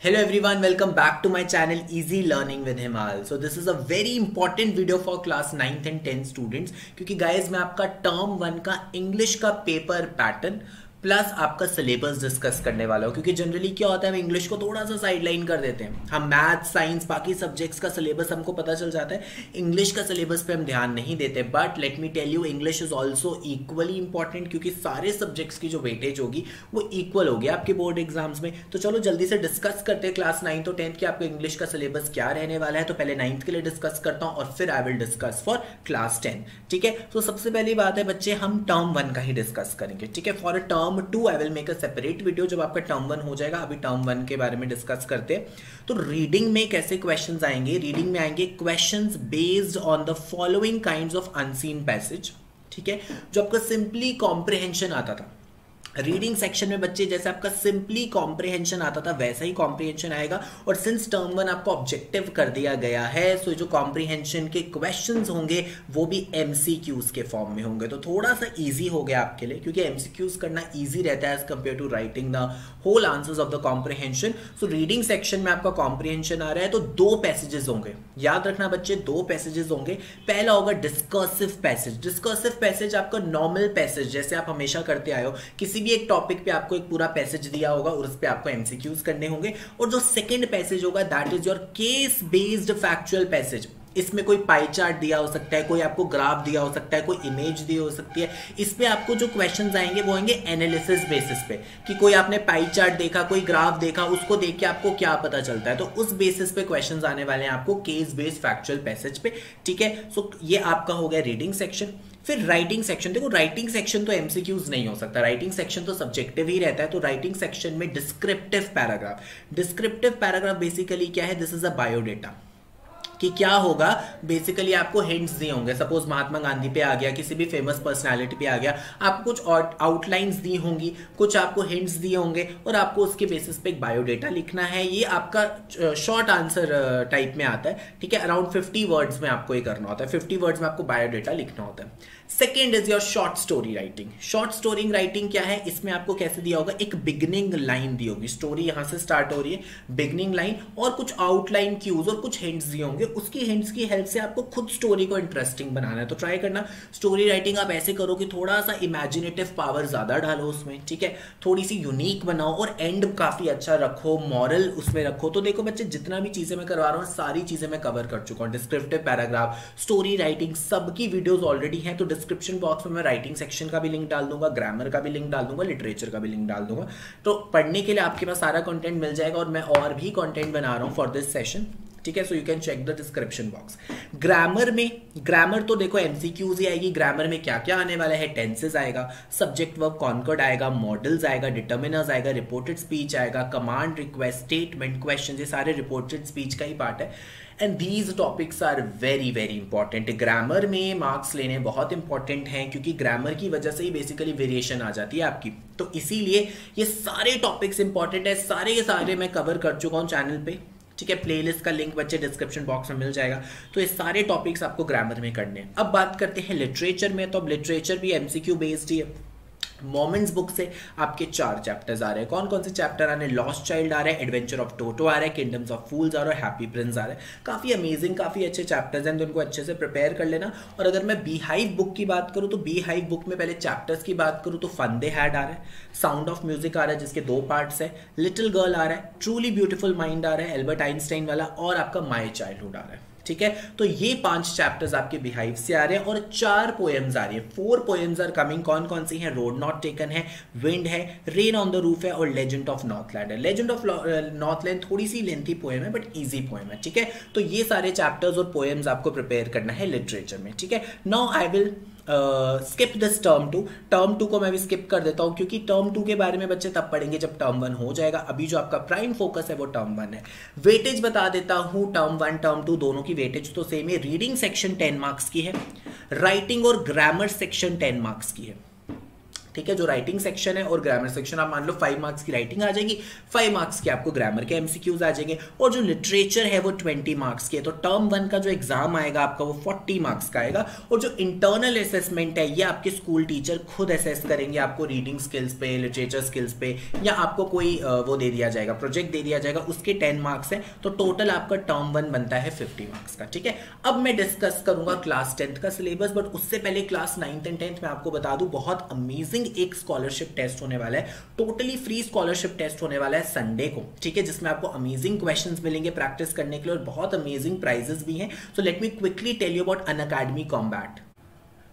Hello everyone, welcome back to my channel Easy Learning with Himal. So this is a very important video for class 9th and 10th students क्योंकि guys मैं आपका term 1 का English का paper pattern plus आपका syllabus discuss करने वाला हूँ क्योंकि जनरली क्या होता है हम इंग्लिश को थोड़ा सा साइडलाइन कर देते हैं। हम मैथ साइंस बाकी सब्जेक्ट्स का सिलेबस हमको पता चल जाता है, इंग्लिश का सिलेबस पे हम ध्यान नहीं देते। But let me tell you English is also equally important क्योंकि सारे सब्जेक्ट्स की जो वेटेज होगी वो इक्वल होगी आपके बोर्ड एग्जाम्स में। तो चलो जल्दी से डिस्कस करते हैं क्लास 9 और 10 के आपको इंग्लिश का सिलेबस क्या रहने वाला है। तो पहले 9th के लिए डिस्कस करता हूँ और फिर I will discuss for class 10। ठीक है, तो सबसे पहली बात है बच्चे हम टर्म 1 का ही डिस्कस करेंगे। ठीक है, for term 2 I will make separate video जब आपका टर्म 1 हो जाएगा। अभी टर्म 1 के बारे में डिस्कस करते हैं। तो रीडिंग में कैसे क्वेश्चंस आएंगे, रीडिंग में आएंगे questions based on the following kinds of unseen passage. ठीक है, जो आपका सिंपली कॉम्प्रिहेंशन आता था रीडिंग सेक्शन में बच्चे, जैसे आपका सिंपली कॉम्प्रिहेंशन आता था वैसा ही कॉम्प्रिहेंशन आएगा। और सिंस टर्म 1 आपको ऑब्जेक्टिव कर दिया गया है सो जो कॉम्प्रिहेंशन के क्वेश्चंस होंगे वो भी एमसीक्यूज के फॉर्म में होंगे। तो थोड़ा सा इजी हो गया आपके लिए क्योंकि एमसीक्यूज करना इजी रहता है as compare to writing the whole answers of the comprehension. So reading section में आपका कॉम्प्रिहेंशन आ रहा है तो 2 पैसेजेस होंगे, याद रखना बच्चे 2 पैसेजेस होंगे। पहला होगा डिस्कर्सिव पैसेज। डिस्कर्सिव पैसेज आपका नॉर्मल पैसेज जैसे आप हमेशा करते आए हो, किसी भी एक टॉपिक पे आपको एक पूरा पैसेज दिया होगा और उस पे आपको एमसीक्यूज करने होंगे। और जो सेकंड पैसेज होगा that is your case based factual passage. इसमें कोई पाई चार्ट दिया हो सकता है, कोई आपको ग्राफ दिया हो सकता है, कोई इमेज दी हो सकती है। इस पे आपको जो क्वेश्चंस आएंगे वो आएंगे एनालिसिस बेसिस पे कि कोई आपने पाई चार्ट देखा, कोई ग्राफ देखा, उसको देख के आपको क्या पता चलता है। तो उस बेसिस पे क्वेश्चंस आने वाले हैं आपको केस बेस्ड फैक्चुअल पैसेज पे। ठीक है, सो ये आपका हो गया रीडिंग सेक्शन। फिर राइटिंग सेक्शन, देखो राइटिंग सेक्शन तो एमसीक्यूज नहीं हो सकता, राइटिंग सेक्शन तो सब्जेक्टिव ही रहता है। तो राइटिंग सेक्शन में descriptive paragraph. Descriptive paragraph basically क्या है, दिस इज अ बायोडेटा कि क्या होगा। बेसिकली आपको हिंट्स दिए होंगे, सपोज महात्मा गांधी पे आ गया, किसी भी फेमस पर्सनालिटी पे आ गया, आपको कुछ आउटलाइंस दी होंगी, कुछ आपको हिंट्स दिए होंगे और आपको उसके बेसिस पे एक बायोडेटा लिखना है। ये आपका शॉर्ट आंसर टाइप में आता है। ठीक है, अराउंड 50 वर्ड्स में आपको ये करना होता है, 50 वर्ड्स में आपको बायोडेटा लिखना होता है। Second is your short story writing. Short story writing क्या है, इसमें आपको कैसे दिया होगा, एक बिगनिंग लाइन दी होगी, स्टोरी यहां से स्टार्ट हो रही है, बिगनिंग लाइन और कुछ आउटलाइन क्यूज और कुछ हिंट्स दिए होंगे। उसकी हिंट्स की हेल्प से आपको खुद स्टोरी को इंटरेस्टिंग बनाना है। तो ट्राई करना स्टोरी राइटिंग आप ऐसे करो कि थोड़ा सा इमेजिनेटिव पावर ज्यादा डालो उसमें। ठीक है, थोड़ी सी यूनिक बनाओ और एंड काफी अच्छा रखो, मॉरल उसमें रखो। तो देखो बच्चे जितना भी चीजें मैं करवा रहा हूँ सारी चीजें मैं कवर कर चुका हूँ। डिस्क्रिप्टिव पैराग्राफ, स्टोरी राइटिंग, सबकी वीडियोस ऑलरेडी हैं। तो डिस्क्रिप्शन बॉक्स में मैं राइटिंग सेक्शन का भी लिंक डाल दूंगा, ग्रामर का भी लिंक डाल दूंगा, लिटरेचर का भी लिंक डाल दूंगा। तो पढ़ने के लिए आपके पास सारा कंटेंट मिल जाएगा और मैं और भी कंटेंट बना रहा हूँ फॉर दिस सेशन। ठीक है, so you can check the description box. Grammar में, ग्रामर तो देखो एमसीक्यूज ही आएगी। ग्रामर में क्या क्या आने वाला है, टेंसेस आएगा, सब्जेक्ट वर्ब कॉन्कर्ड आएगा, मॉडल्स आएगा, डिटर्मिनर्स आएगा, रिपोर्टेड स्पीच आएगा, कमांड, रिक्वेस्ट, स्टेटमेंट, क्वेश्चन, ये सारे रिपोर्टेड स्पीच का ही पार्ट है। And these topics are very very important. Grammar में मार्क्स लेने बहुत इंपॉर्टेंट हैं क्योंकि ग्रामर की वजह से ही बेसिकली वेरिएशन आ जाती है आपकी। तो इसीलिए ये सारे टॉपिक्स इंपॉर्टेंट है, सारे के सारे मैं कवर कर चुका हूँ चैनल पे। ठीक है, प्लेलिस्ट का लिंक बच्चे डिस्क्रिप्शन बॉक्स में मिल जाएगा। तो ये सारे टॉपिक्स आपको ग्रामर में करने हैं। अब बात करते हैं लिटरेचर में। तो अब लिटरेचर भी एमसीक्यू बेस्ड ही है। मोमेंट्स बुक से आपके 4 चैप्टर्स आ रहे हैं। कौन कौन से चैप्टर आ रहे हैं, लॉस्ट चाइल्ड आ रहा है, एडवेंचर ऑफ टोटो आ रहा है, किंगडम्स ऑफ फूल्स आ रहा है, हैप्पी प्रिंस आ रहा है। काफी अमेजिंग, काफी अच्छे चैप्टर्स हैं तो उनको अच्छे से प्रिपेयर कर लेना। और अगर मैं बी हाइव बुक की बात करूं तो बी हाइव बुक में पहले चैप्टर्स की बात करूं तो फन दे हैड आ रहा है, साउंड ऑफ म्यूजिक आ रहा है जिसके 2 पार्ट्स है, लिटिल गर्ल आ रहा है, ट्रूली ब्यूटीफुल माइंड आ रहा है, एल्बर्ट आइंस्टाइन वाला, और आपका माय चाइल्डहुड आ रहा है। ठीक है, तो ये 5 चैप्टर्स आपके बिहाइव से आ रहे हैं और 4 पोएम्स आ रही है। 4 पोएम्स आर कमिंग। कौन कौन सी हैं, रोड नॉट टेकन है, विंड है, रेन ऑन द रूफ है और लेजेंड ऑफ नॉर्थलैंड है। लेजेंड ऑफ नॉर्थलैंड थोड़ी सी लेंथी पोएम है बट इजी पोएम है। ठीक है, तो ये सारे चैप्टर्स और पोएम्स आपको प्रिपेयर करना है लिटरेचर में। ठीक है, now I will skip this term 2। Term 2 को मैं भी स्किप कर देता हूं क्योंकि टर्म 2 के बारे में बच्चे तब पढ़ेंगे जब टर्म 1 हो जाएगा। अभी जो आपका प्राइम फोकस है वो टर्म 1 है। वेटेज बता देता हूं, टर्म 1 टर्म 2 दोनों की वेटेज तो सेम है। रीडिंग सेक्शन 10 मार्क्स की है, राइटिंग और ग्रामर सेक्शन 10 मार्क्स की है। ठीक है, जो राइटिंग सेक्शन है और ग्रामर सेक्शन, आप मान लो 5 मार्क्स की राइटिंग आ जाएगी, 5 मार्क्स के आपको ग्रामर के एमसीक्यूज आ जाएंगे, और जो लिटरेचर है वो 20 मार्क्स के। तो टर्म 1 का जो एग्जाम आएगा आपका वो 40 मार्क्स का आएगा। और जो इंटरनल असेसमेंट है ये आपके स्कूल टीचर खुद असेस करेंगे आपको रीडिंग स्किल्स पे, लिटरेचर स्किल्स पे, या आपको कोई वो दे दिया जाएगा, प्रोजेक्ट दे दिया जाएगा, उसके 10 मार्क्स है। तो टोटल आपका टर्म 1 बनता है 50 मार्क्स का। ठीक है, अब मैं डिस्कस करूंगा क्लास 10th का सिलेबस, बट उससे पहले क्लास 9th एंड 10th में आपको बता दूं बहुत अमेजिंग एक स्कॉलरशिप टेस्ट होने वाला है, टोटली फ्री स्कॉलरशिप टेस्ट होने वाला है संडे को। ठीक है, जिसमें आपको अमेजिंग क्वेश्चंस मिलेंगे प्रैक्टिस करने के लिए और बहुत अमेजिंग प्राइजेस भी हैं। So let me quickly tell you about Unacademy combat.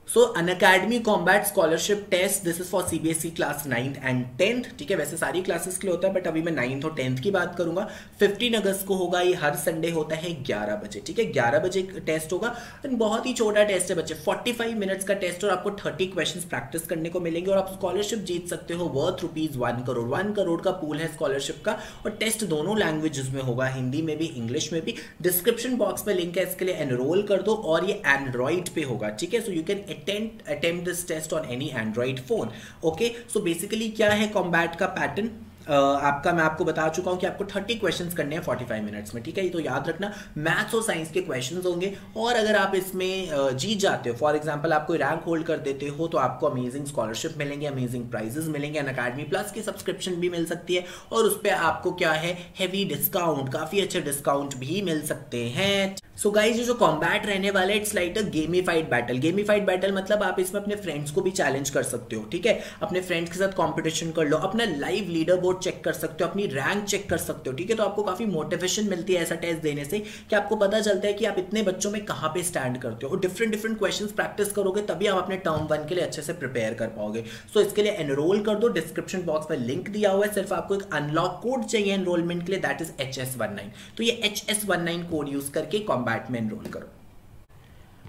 So Unacademy combat scholarship test, this is for CBSE class 9th and 10th। ठीक है, वैसे सारी क्लासेस के लिए होता है, बट अभी मैं 9th और 10th की बात करूंगा। 15 अगस्त को होगा, ये हर संडे होता है 11 बजे। ठीक है, 11 बजे टेस्ट होगा, बहुत ही छोटा टेस्ट है बच्चे, 45 मिनट्स का टेस्ट, और आपको 30 क्वेश्चंस प्रैक्टिस करने को मिलेंगे, और आप स्कॉलरशिप जीत सकते हो वर्थ ₹1 करोड़। 1 करोड़ का पूल है स्कॉलरशिप का, और टेस्ट दोनों लैंग्वेजेस में होगा, हिंदी में भी इंग्लिश में भी। डिस्क्रिप्शन बॉक्स में लिंक है, इसके लिए एनरोल कर दो, और ये एंड्रॉइड पे होगा। ठीक है, so you can attempt this test on any Android phone. Okay, so basically क्या है कॉम्बैट का पैटर्न आपका, मैं आपको बता चुका हूं कि आपको 30 क्वेश्चंस करने हैं 45 मिनट्स में। ठीक है, ये तो याद रखना, मैथ्स और साइंस के क्वेश्चंस होंगे, और अगर आप इसमें जीत जाते हो, फॉर एग्जांपल आप कोई रैंक होल्ड कर देते हो, तो आपको अमेजिंग स्कॉलरशिप मिलेंगे, अमेजिंग प्राइजेस मिलेंगे, अनअकैडमी प्लस की सब्सक्रिप्शन भी मिल सकती है, और उस पर आपको क्या है हेवी डिस्काउंट, काफी अच्छे डिस्काउंट भी मिल सकते हैं। सो गाइस, जो कॉम्बैट रहने वाला है it's like a gamified battle. Gamified battle मतलब आप इसमें अपने फ्रेंड्स को भी चैलेंज कर सकते हो। ठीक है, अपने फ्रेंड्स के साथ कंपटीशन कर लो, अपना लाइव लीडर बोर्ड चेक कर सकते हो, अपनी रैंक चेक कर सकते हो। ठीक है, तो आपको काफी मोटिवेशन मिलती है ऐसा टेस्ट देने से, कि आपको पता चलता है कि आप इतने बच्चों में कहां पे स्टैंड करते हो, और डिफरेंट डिफरेंट क्वेश्चंस प्रैक्टिस करोगे तभी आप अपने टर्म 1 के लिए अच्छे से प्रिपेयर कर पाओगे। सो इसके लिए एनरोल कर दो, डिस्क्रिप्शन बॉक्स में लिंक दिया हुआ है, सिर्फ आपको एक अनलॉक कोड चाहिए एनरोलमेंट के लिए, दैट इज HS19। तो ये HS19 कोड यूज करके कॉम्बैट में एनरोल करो।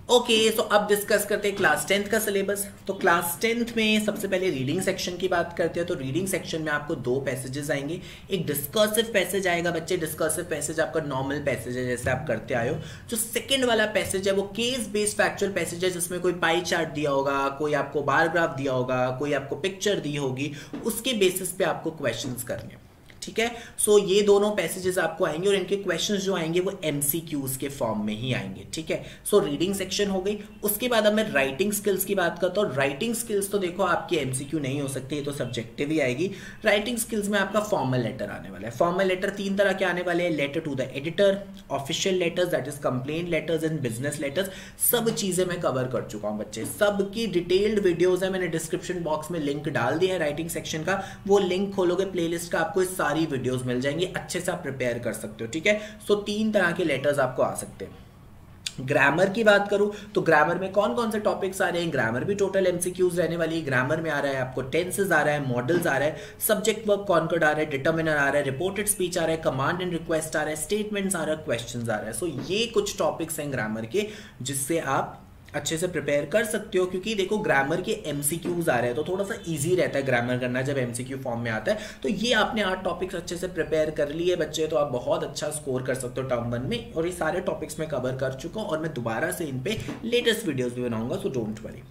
ओके, सो अब डिस्कस करते हैं क्लास 10th का सिलेबस। तो क्लास 10th में सबसे पहले रीडिंग सेक्शन की बात करते हैं। तो रीडिंग सेक्शन में आपको 2 पैसेजेस आएंगे, एक डिस्कर्सिव पैसेज आएगा बच्चे। डिस्कर्सिव पैसेज आपका नॉर्मल पैसेज है जैसे आप करते आए हो। जो सेकंड वाला पैसेज है वो केस बेस्ड फैक्चुअल पैसेज है, जिसमें कोई पाई चार्ट दिया होगा, कोई आपको बार ग्राफ दिया होगा, कोई आपको पिक्चर दी होगी, उसके बेसिस पे आपको क्वेश्चंस करने। ठीक है, सो ये दोनों पैसेजेस आपको आएंगे, और इनके क्वेश्चंस जो आएंगे वो एमसीक्यूज के फॉर्म में ही आएंगे। ठीक है, सो रीडिंग सेक्शन हो गई। उसके बाद अब मैं राइटिंग स्किल्स की बात करता हूँ। राइटिंग स्किल्स तो देखो आपकी एमसीक्यू नहीं हो सकती, ये तो सब्जेक्टिव ही आएगी। राइटिंग स्किल्स में आपका फॉर्मल लेटर आने वाला है। फॉर्मल लेटर 3 तरह के आने वाले हैं, letter to the editor, official letters that is complaint letters and business letters. सब चीजें मैं कवर कर चुका हूँ बच्चे, सबकी डिटेल्ड वीडियोज है, मैंने डिस्क्रिप्शन बॉक्स में लिंक डाल दिया है राइटिंग सेक्शन का, वो लिंक खोलोगे प्लेलिस्ट का, आपको सारी वीडियोस मिल जाएंगी, अच्छे से आप प्रिपेयर कर सकते हो। ठीक है, सो 3 तरह के लेटर्स आपको आ सकते हैं। ग्रामर की बात करूं तो ग्रामर में कौन कौन से टॉपिक्स आ रहे हैं, ग्रामर भी टोटल एमसीक्यूज रहने वाली है। ग्रामर में आ रहा है आपको टेंसेस आ रहा है, मॉडल्स आ रहा है, सब्जेक्ट वर्ब कॉन्कर्ड आ रहा है, डिटर्मिनर आ रहा है, रिपोर्टेड स्पीच आ रहा है, कमांड एंड रिक्वेस्ट आ रहा है, स्टेटमेंट्स आ रहा है, क्वेश्चंस आ रहा है। सो ये कुछ टॉपिक्स हैं ग्रामर के जिससे आप अच्छे से प्रिपेयर कर सकते हो, क्योंकि देखो ग्रामर के एमसीक्यूज आ रहे हैं तो थोड़ा सा इजी रहता है ग्रामर करना जब एमसीक्यू फॉर्म में आता है। तो ये आपने 8 टॉपिक्स अच्छे से प्रिपेयर कर लिए बच्चे, तो आप बहुत अच्छा स्कोर कर सकते हो टर्म 1 में। और ये सारे टॉपिक्स मैं कवर कर चुका हूँ, और मैं दोबारा से इन पे लेटेस्ट वीडियोस भी बनाऊंगा, सो डोंट वरी।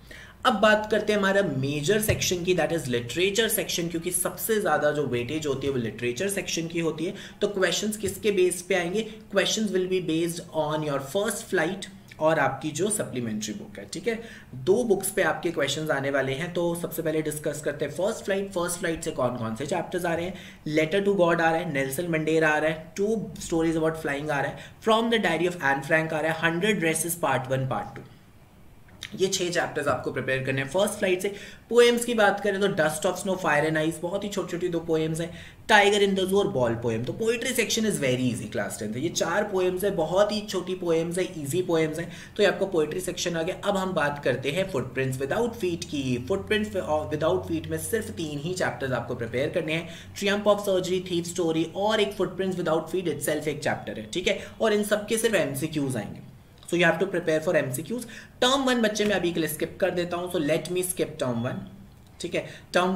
अब बात करते हैं हमारा मेजर सेक्शन की, दैट इज लिटरेचर सेक्शन, क्योंकि सबसे ज्यादा जो वेटेज होती है वो लिटरेचर सेक्शन की होती है। तो क्वेश्चंस किसके बेस पे आएंगे, questions will be based on your first flight और आपकी जो सप्लीमेंट्री बुक है। ठीक है, 2 बुक्स पे आपके क्वेश्चंस आने वाले हैं। तो सबसे पहले डिस्कस करते हैं फर्स्ट फ्लाइट। फर्स्ट फ्लाइट से कौन कौन से चैप्टर्स आ रहे हैं, लेटर टू गॉड आ रहा है, नेल्सन मंडेला आ रहा है, 2 स्टोरीज अबाउट फ्लाइंग आ रहा है, from the diary of Anne Frank आ रहा है, 100 ड्रेसेस पार्ट 1 पार्ट 2। ये 6 चैप्टर्स आपको प्रिपेयर करने हैं फर्स्ट फ्लाइट से। पोएम्स की बात करें तो dust of snow, fire and ice, बहुत ही छोटी छोटी 2 पोएम्स हैं, टाइगर इन द ज़ू और बॉल पोएम। तो poetry section is very easy class 10th। ये 4 पोएम्स है, बहुत ही छोटी पोएम्स है, इजी पोएम्स हैं, तो ये आपको पोइट्री सेक्शन आ गया। अब हम बात करते हैं फुटप्रिंट्स विदाउट फीट की। फुटप्रिंट्स विदाउट फीट में सिर्फ 3 ही चैप्टर्स आपको प्रिपेयर करने हैं, triumph of surgery, thief story और एक फुटप्रिंट्स विदाउट फीट इटसेल्फ एक चैप्टर है। ठीक है, और इन सबके सिर्फ एमसीक्यूज आएंगे, so you have to prepare for MCQs. Term 1 बच्चे मैं अभी के लिए स्किप कर देता हूं, सो लेट मी स्किप टर्म 1। ठीक है, टर्म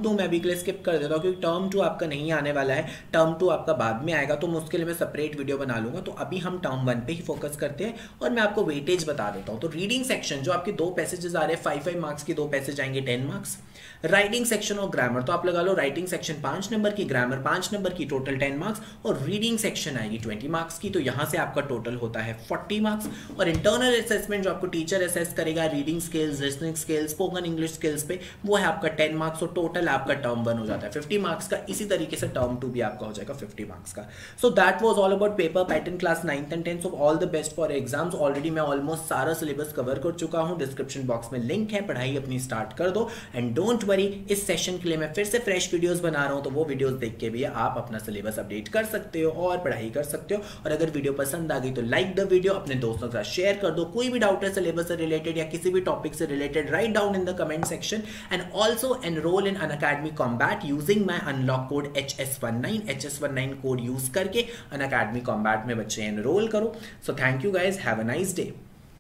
2 मैं अभी के लिए स्किप कर देता हूँ, क्योंकि टर्म 2 आपका नहीं आने वाला है, टर्म 2 आपका बाद में आएगा, तो मैं उसके लिए मैं सेपरेट वीडियो बना लूंगा। तो अभी हम टर्म 1 पे ही फोकस करते हैं, और मैं आपको वेटेज बता देता हूँ। तो रीडिंग सेक्शन जो आपके 2 पैसेजेस आ रहे हैं, 5 मार्क्स के 2 पैसेज आएंगे 10 मार्क्स। राइटिंग सेक्शन और ग्रामर, तो आप लगा लो राइटिंग सेक्शन 5 नंबर की, ग्रामर 5 नंबर की, टोटल 10 मार्क्स, और रीडिंग सेक्शन आएगी 20 मार्क्स की, तो यहां से आपका टोटल होता है 40 मार्क्स। और इंटरनल असेसमेंट जो आपको टीचर असेस करेगा reading skills, listening skills, spoken English skills पे, वो है आपका 10 मार्क्स, और टोटल आपका टर्म 1 हो जाता है 50 मार्क्स का। इसी तरीके से टर्म 2 भी आपका हो जाएगा 50 मार्क्स का। So that was all about paper pattern class 9th and 10th। All the best for exams. Already मैं ऑलमोस्ट सारा सिलेबस कवर कर चुका हूं, डिस्क्रिप्शन बॉक्स में लिंक है, पढ़ाई अपनी स्टार्ट कर दो। एंड डोंट वरी, इस सेशन के लिए मैं फिर से फ्रेश वीडियोस बना रहा हूं, तो वो वीडियोस देख के भी आप अपना सिलेबस अपडेट कर सकते हो और पढ़ाई कर सकते हो। और अगर वीडियो पसंद आ गई तो लाइक द वीडियो, अपने दोस्तों के साथ शेयर कर दो। कोई भी डाउट है सिलेबस से रिलेटेड या किसी भी टॉपिक से related, write down in the comment section. And also enrol in Unacademy combat using my unlock code HS19 code use करके अनअकैडमी कॉम्बैट में बच्चे एनरोल करो। So thank you guys, have a nice day.